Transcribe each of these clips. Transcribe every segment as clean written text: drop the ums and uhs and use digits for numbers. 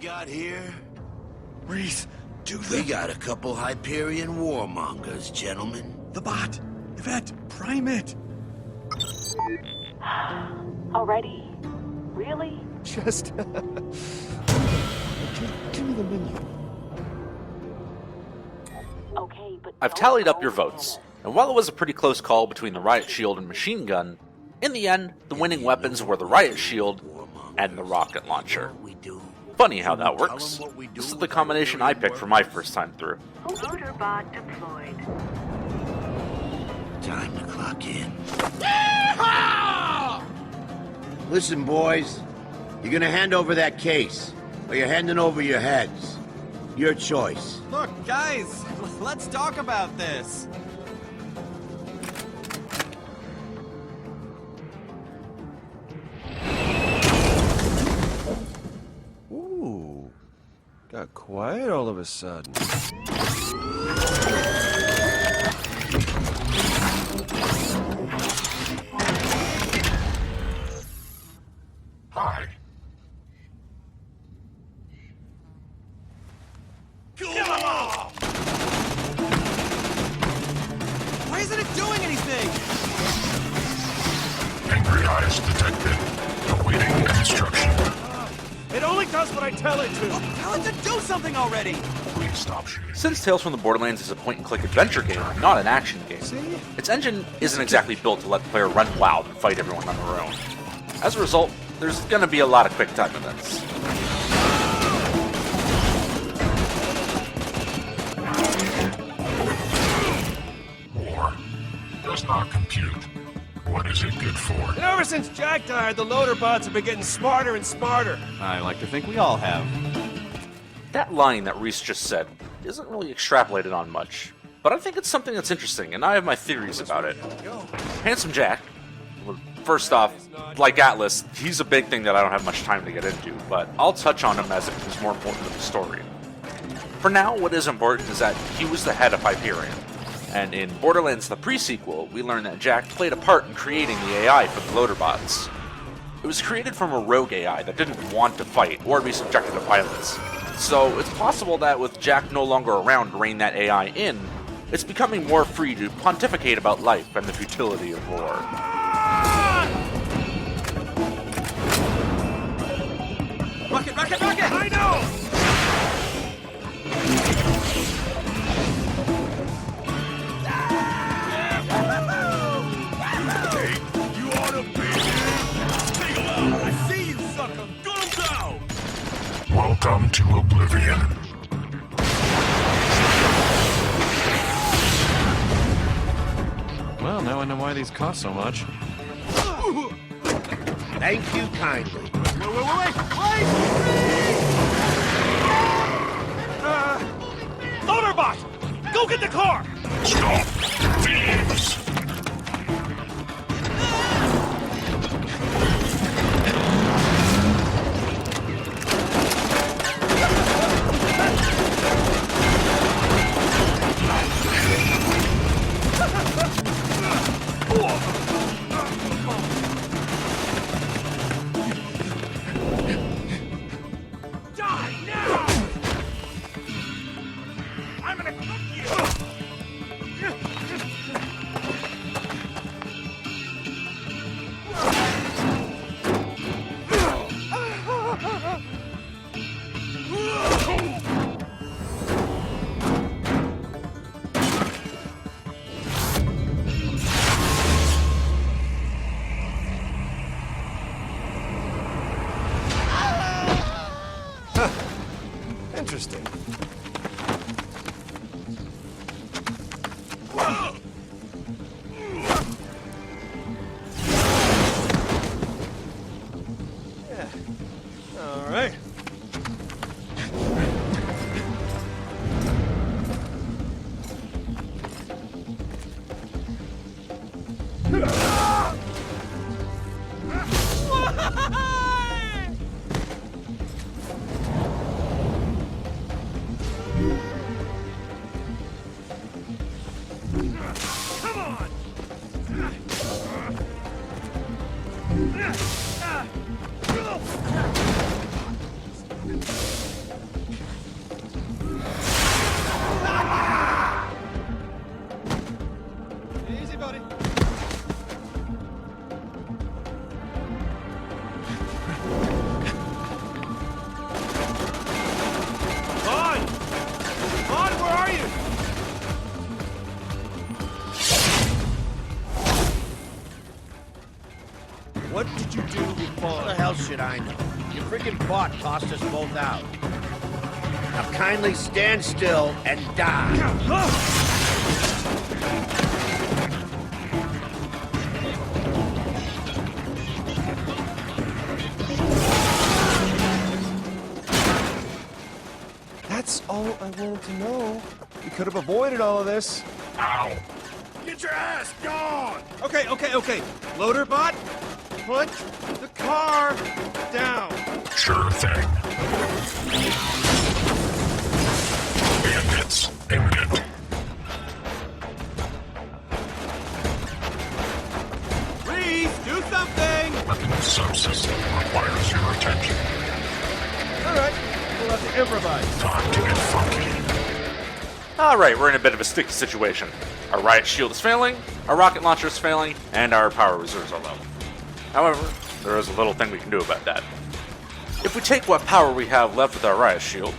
got here? Reese, do We got a couple Hyperion warmongers, gentlemen. the bot. Yvette, prime it. Already? Really? Just give me the menu. Okay, but I've tallied up your votes, and while it was a pretty close call between the riot shield and machine gun, in the end, the winning weapons were the riot shield and the rocket launcher. We do. Funny how that works. This is the combination I picked for my first time through. Loader bot deployed. Time to clock in. Listen, boys. You're gonna hand over that case, or you're handing over your heads. Your choice. Look, guys, let's talk about this. Ooh, got quiet all of a sudden. Hi. Why isn't it doing anything? Angry eyes detected. Awaiting instruction. It only does what I tell it to. Tell it to do something already! Please stop shooting. Since Tales from the Borderlands is a point-and-click adventure game, not an action game, its engine isn't exactly built to let the player run wild and fight everyone on their own. As a result, there's gonna be a lot of quick-time events. War does not compute. What is it good for? Ever since Jack died, the loader bots have been getting smarter and smarter. I like to think we all have. That line that Reese just said isn't really extrapolated on much, but I think it's something that's interesting, and I have my theories about it. Handsome Jack, well, first off, like Atlas, he's a big thing that I don't have much time to get into, but I'll touch on him as it becomes more important to the story. For now, what is important is that he was the head of Hyperion, and in Borderlands the pre-sequel, we learn that Jack played a part in creating the AI for the loader bots. It was created from a rogue AI that didn't want to fight or be subjected to violence. So it's possible that with Jack no longer around to rein that AI in, it's becoming more free to pontificate about life and the futility of war. Rocket, rocket, rocket! I know! You ought to be here. Take him out. I see you, sucker. Gun him down. Welcome to Oblivion. Well, now I know why these cost so much. Thank you kindly. Wait! Loader bot! Go get the car! Stop, thieves! Die now! I'm gonna cook you! Interesting. Yeah. All right. Come on! I know. Your freaking bot tossed us both out. Now kindly stand still and die. That's all I wanted to know. We could have avoided all of this. Ow. Get your ass gone! Okay. Loader bot, put the car down. Sure thing. Bandits imminent. Please do something. Weapons subsystem requires your attention. All right, we'll have to improvise. Time to get funky. Alright, we're in a bit of a sticky situation. Our riot shield is failing, our rocket launcher is failing, and our power reserves are low. However, there is a little thing we can do about that. If we take what power we have left with our riot shield,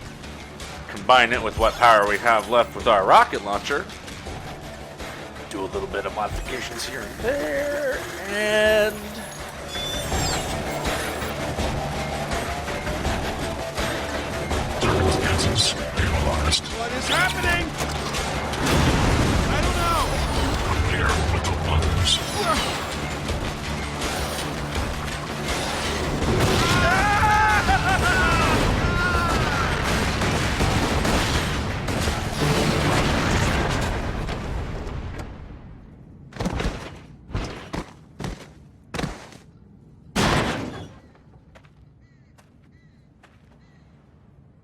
combine it with what power we have left with our rocket launcher, do a little bit of modifications here and there, and... Circumstances stabilized. What is happening? I don't know. Prepare with the lungs.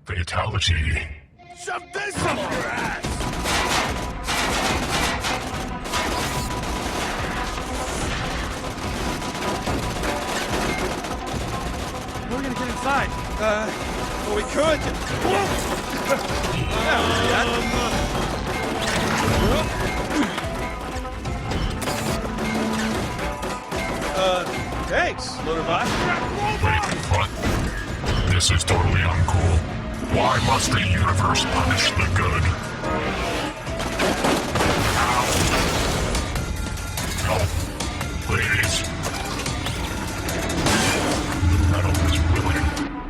Fatality. Shove this up your ass! How are we gonna get inside? Well, we could. Thanks, Loader bot. Wait, what? This is totally uncool. Why must the universe punish the good? Ow. No. Please. The metal is willing,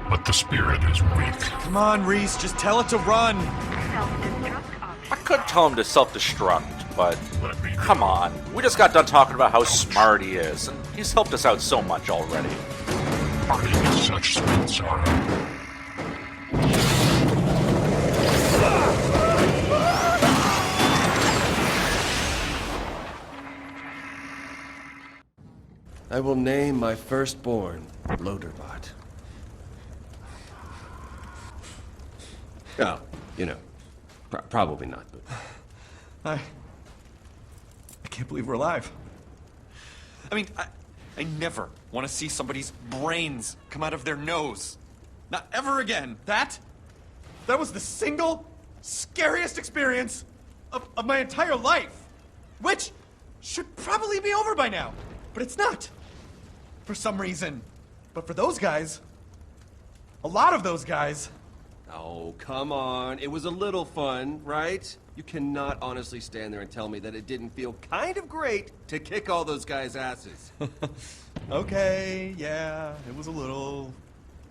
but the spirit is weak. Come on, Reese, just tell it to run. Self-destruct option. I could tell him to self-destruct, but Let me come on. We just got done talking about how smart he is, and he's helped us out so much already. party with such sweet sorrow. I will name my firstborn Loaderbot. Oh, you know, probably not, but... I can't believe we're alive. I mean, I never want to see somebody's brains come out of their nose. Not ever again. That was the single scariest experience of my entire life. Which should probably be over by now. But it's not. For some reason. But for those guys, a lot of those guys... Oh, come on. It was a little fun, right? You cannot honestly stand there and tell me that it didn't feel kind of great to kick all those guys' asses. Okay, yeah, it was a little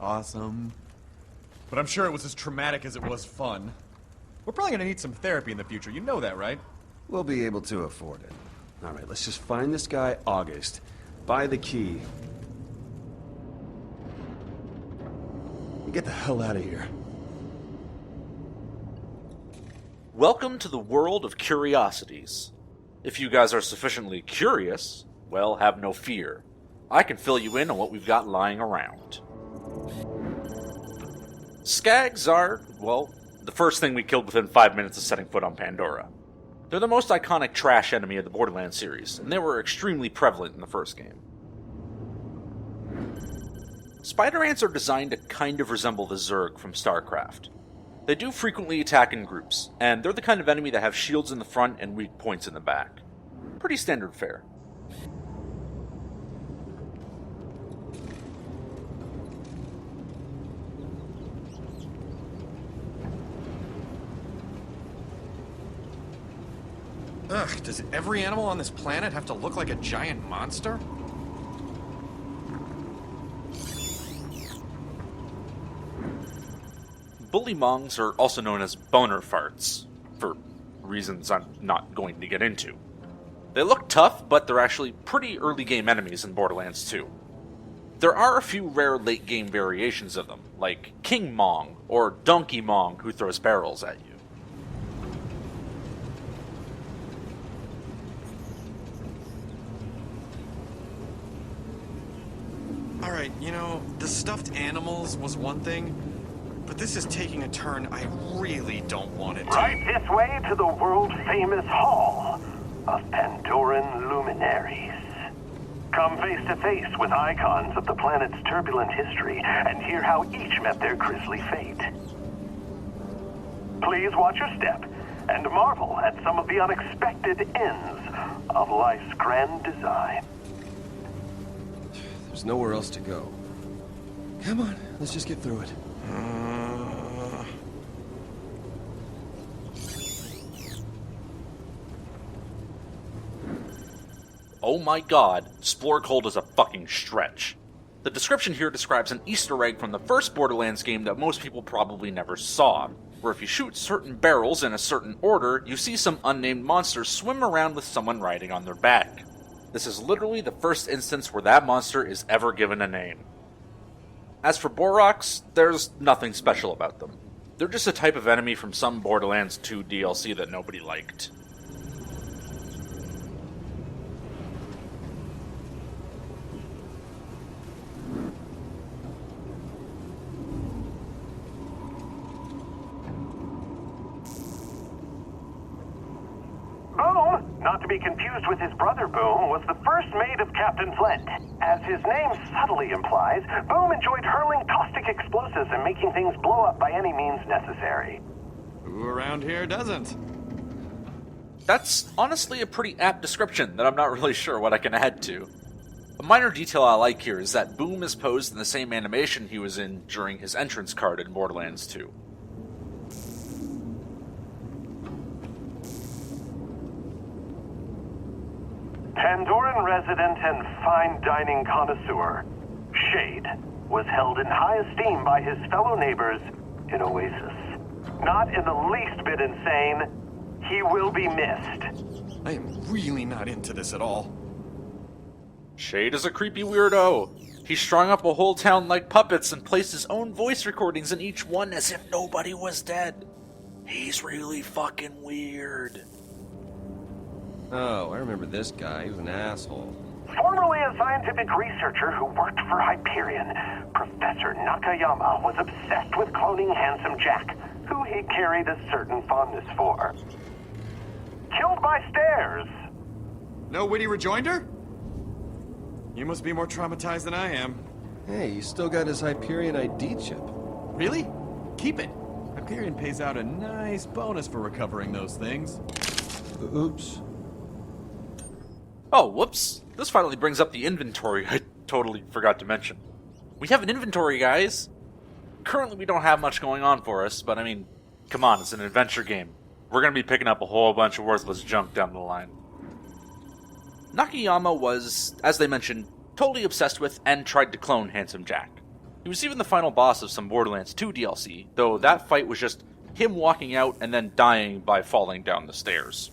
awesome. But I'm sure it was as traumatic as it was fun. We're probably gonna need some therapy in the future. You know that, right? We'll be able to afford it. All right, let's just find this guy, August. Buy the key. And get the hell out of here. Welcome to the world of curiosities. If you guys are sufficiently curious, well, have no fear. I can fill you in on what we've got lying around. Skags are, well, the first thing we killed within 5 minutes of setting foot on Pandora. They're the most iconic trash enemy of the Borderlands series, and they were extremely prevalent in the first game. Spider ants are designed to kind of resemble the Zerg from StarCraft. They do frequently attack in groups, and they're the kind of enemy that have shields in the front and weak points in the back. Pretty standard fare. Ugh, does every animal on this planet have to look like a giant monster? bully mongs are also known as boner farts, for reasons I'm not going to get into. They look tough, but they're actually pretty early game enemies in Borderlands 2. There are a few rare late game variations of them, like King Mong or Donkey Mong, who throws barrels at you. Alright, you know, the stuffed animals was one thing, but this is taking a turn I really don't want it to. Right this way to the world-famous Hall of Pandoran Luminaries. Come face to face with icons of the planet's turbulent history and hear how each met their grisly fate. Please watch your step and marvel at some of the unexpected ends of life's grand design. There's nowhere else to go. Come on, let's just get through it. Oh my god, Splorcold is a fucking stretch. The description here describes an Easter egg from the first Borderlands game that most people probably never saw, where if you shoot certain barrels in a certain order, you see some unnamed monsters swim around with someone riding on their back. This is literally the first instance where that monster is ever given a name. As for Borderlands, there's nothing special about them. They're just a type of enemy from some Borderlands 2 DLC that nobody liked. Boom, not to be confused with his brother Boom, was the first mate of Captain Flint. As his name subtly implies, Boom enjoyed hurling caustic explosives and making things blow up by any means necessary. Who around here doesn't? That's honestly a pretty apt description that I'm not really sure what I can add to. A minor detail I like here is that Boom is posed in the same animation he was in during his entrance card in Borderlands 2. Pandoran resident and fine dining connoisseur, Shade, was held in high esteem by his fellow neighbors in Oasis. Not in the least bit insane, he will be missed. I am really not into this at all. Shade is a creepy weirdo. He strung up a whole town like puppets and placed his own voice recordings in each one as if nobody was dead. He's really fucking weird. Oh, I remember this guy. He was an asshole. Formerly a scientific researcher who worked for Hyperion, Professor Nakayama was obsessed with cloning Handsome Jack, who he carried a certain fondness for. Killed by stairs. No witty rejoinder? You must be more traumatized than I am. Hey, you still got his Hyperion ID chip. Really? Keep it. Hyperion pays out a nice bonus for recovering those things. Oops. Oh, whoops. This finally brings up the inventory I totally forgot to mention. We have an inventory, guys! Currently we don't have much going on for us, but I mean, come on, it's an adventure game. We're gonna be picking up a whole bunch of worthless junk down the line. Nakayama was, as they mentioned, totally obsessed with and tried to clone Handsome Jack. He was even the final boss of some Borderlands 2 DLC, though that fight was just him walking out and then dying by falling down the stairs.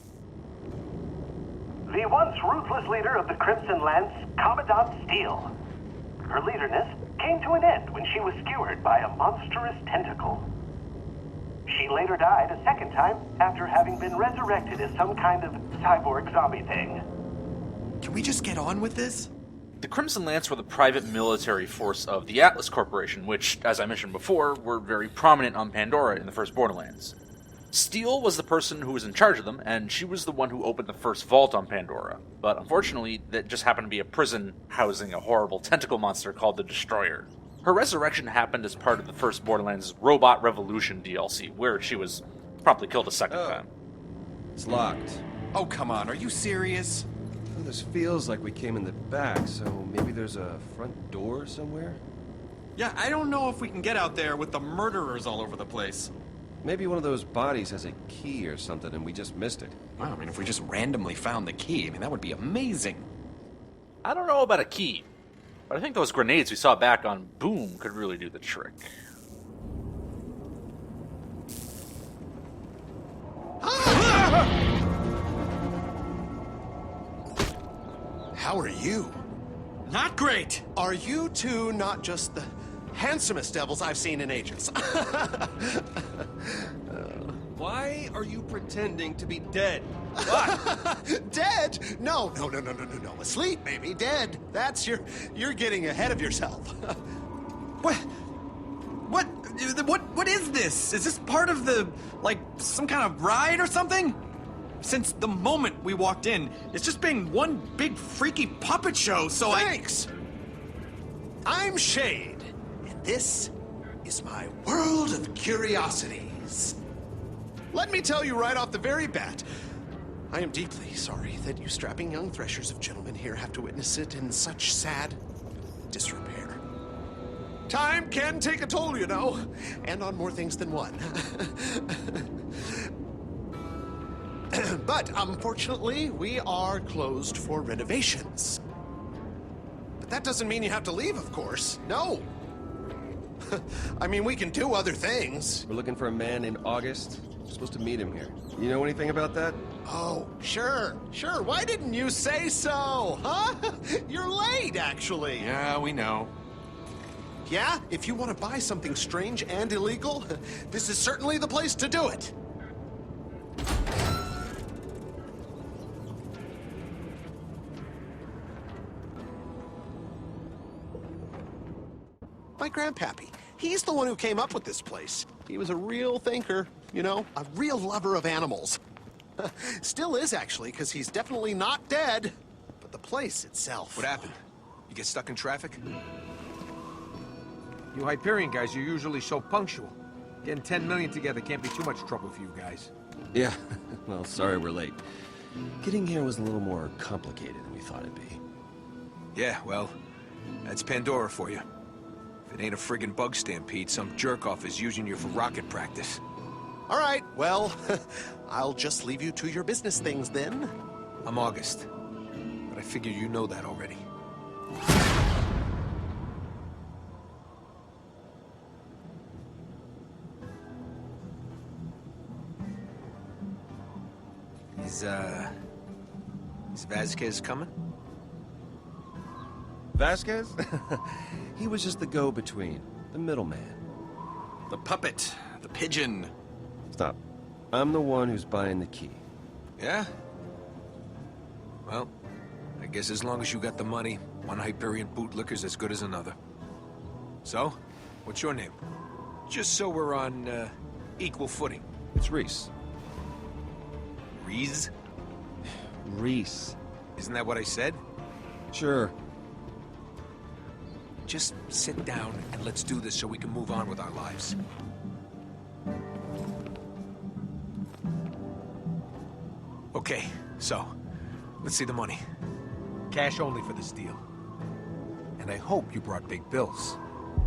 The once ruthless leader of the Crimson Lance, Commandant Steele. Her leaderness came to an end when she was skewered by a monstrous tentacle. She later died a second time after having been resurrected as some kind of cyborg zombie thing. Can we just get on with this? The Crimson Lance were the private military force of the Atlas Corporation, which, as I mentioned before, were very prominent on Pandora in the first Borderlands. Steele was the person who was in charge of them, and she was the one who opened the first vault on Pandora. But unfortunately, that just happened to be a prison housing a horrible tentacle monster called the Destroyer. Her resurrection happened as part of the first Borderlands Robot Revolution DLC, where she was promptly killed a second time. It's locked. Oh, come on, are you serious? Well, this feels like we came in the back, so maybe there's a front door somewhere? Yeah, I don't know if we can get out there with the murderers all over the place. Maybe one of those bodies has a key or something and we just missed it. Wow, I mean, if we just randomly found the key, I mean, that would be amazing. I don't know about a key, but I think those grenades we saw back on Boom could really do the trick. how are you? Not great! Are you two not just the handsomest devils I've seen in ages? Why are you pretending to be dead? What? Dead? No. Asleep, maybe. Dead. That's you're getting ahead of yourself. What? What is this? Is this part of the, like, some kind of ride or something? Since the moment we walked in, it's just been one big freaky puppet show, so Thanks. I'm Shade, and this is my world of curiosities. Let me tell you right off the very bat, I am deeply sorry that you strapping young threshers of gentlemen here have to witness it in such sad disrepair. Time can take a toll, you know, and on more things than one. But unfortunately, we are closed for renovations. But that doesn't mean you have to leave, of course. No. I mean, we can do other things. We're looking for a man in August. We're supposed to meet him here. You know anything about that? Oh, sure. Why didn't you say so, huh? You're late, actually. Yeah, we know. Yeah? If you want to buy something strange and illegal, this is certainly the place to do it. My grandpappy. He's the one who came up with this place. He was a real thinker, you know, a real lover of animals. Still is, actually, because he's definitely not dead. But the place itself... What happened? You get stuck in traffic? You Hyperion guys are usually so punctual. Getting 10 million together can't be too much trouble for you guys. Yeah. Well, sorry we're late. Getting here was a little more complicated than we thought it'd be. Yeah, well, that's Pandora for you. If it ain't a friggin' bug stampede, some jerk-off is using you for rocket practice. All right, well, I'll just leave you to your business things then. I'm August, but I figure you know that already. Is Vasquez coming? Vasquez? He was just the go-between, the middleman. The puppet, the pigeon. Stop. I'm the one who's buying the key. Yeah? Well, I guess as long as you got the money, one Hyperion bootlicker's as good as another. So, what's your name? Just so we're on, equal footing. It's Reese. Reese? Reese. Isn't that what I said? Sure. Just sit down and let's do this so we can move on with our lives. Okay, so, let's see the money. Cash only for this deal. And I hope you brought big bills.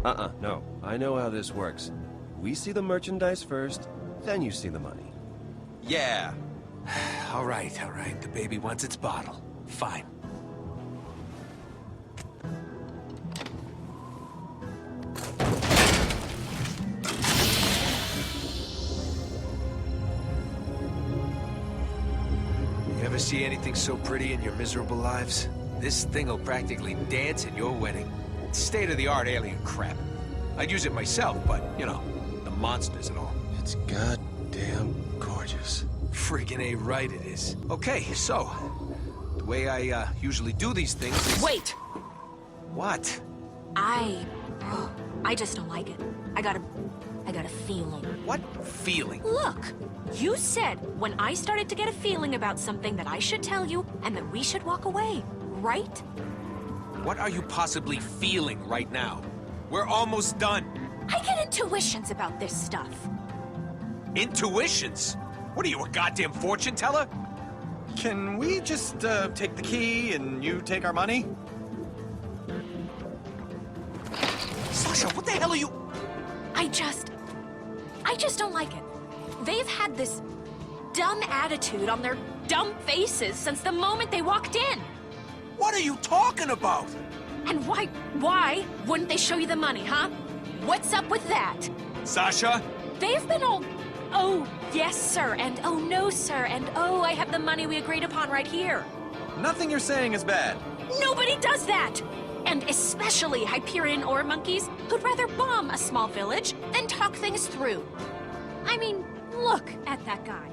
No. I know how this works. We see the merchandise first, then you see the money. Yeah. All right. The baby wants its bottle. Fine. You ever see anything so pretty in your miserable lives? This thing'll practically dance at your wedding. It's state-of-the-art alien crap. I'd use it myself, but, you know, the monsters and all. It's goddamn gorgeous. Friggin' A right it is. Okay, so, the way I usually do these things is... Wait! What? I just don't like it. I got a feeling. What feeling? Look, you said when I started to get a feeling about something that I should tell you and that we should walk away, right? What are you possibly feeling right now? We're almost done. I get intuitions about this stuff. Intuitions? What are you, a goddamn fortune teller? Can we just, take the key and you take our money? Sasha, what the hell are you... I just don't like it. They've had this dumb attitude on their dumb faces since the moment they walked in. What are you talking about? And why wouldn't they show you the money, huh? What's up with that? Sasha? They've been all, oh, yes, sir, and oh, no, sir, and oh, I have the money we agreed upon right here. Nothing you're saying is bad. Nobody does that! And especially Hyperion ore monkeys who'd rather bomb a small village than talk things through. I mean, look at that guy.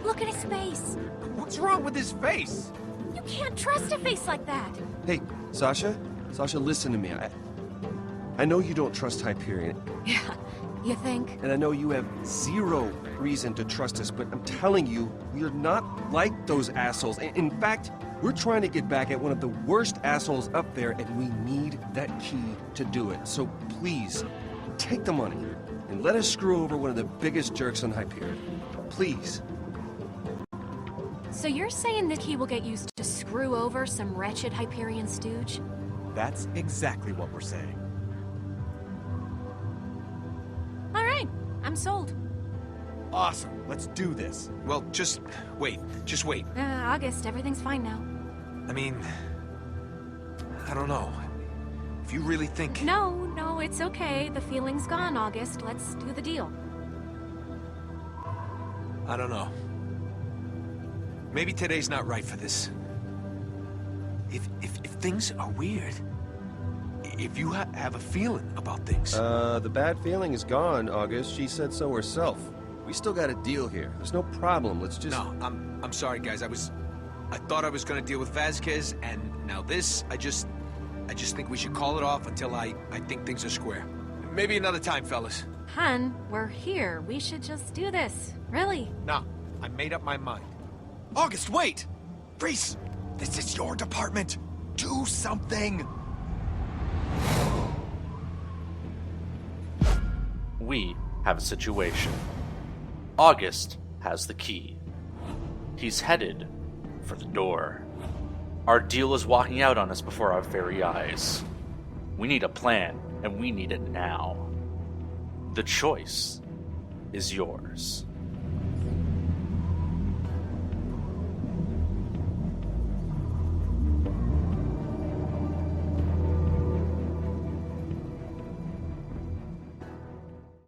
Look at his face. What's wrong with his face? You can't trust a face like that. Hey, Sasha? Sasha, listen to me. I know you don't trust Hyperion, Yeah, you think? and I know you have zero reason to trust us, but I'm telling you, we're not like those assholes. In fact, we're trying to get back at one of the worst assholes up there, and we need that key to do it. So please, take the money, and let us screw over one of the biggest jerks on Hyperion. Please. So you're saying that key will get used to screw over some wretched Hyperion stooge? That's exactly what we're saying. All right, I'm sold. Awesome. Let's do this. Well, just wait. Just wait. August, everything's fine now. I mean, I don't know. If you really think... No, it's okay. The feeling's gone, August. Let's do the deal. I don't know. Maybe today's not right for this. If things are weird, if you have a feeling about things... The bad feeling is gone, August. She said so herself. We still got a deal here. There's no problem. Let's just... No, I'm sorry, guys. I thought I was gonna deal with Vasquez, and now this, I just think we should call it off until I think things are square. Maybe another time, fellas. Hun, we're here. We should just do this. Really. No, I made up my mind. August, wait! Reese, this is your department. Do something. We have a situation. August has the key. He's headed for the door. Our deal is walking out on us before our very eyes. We need a plan, and we need it now. The choice is yours.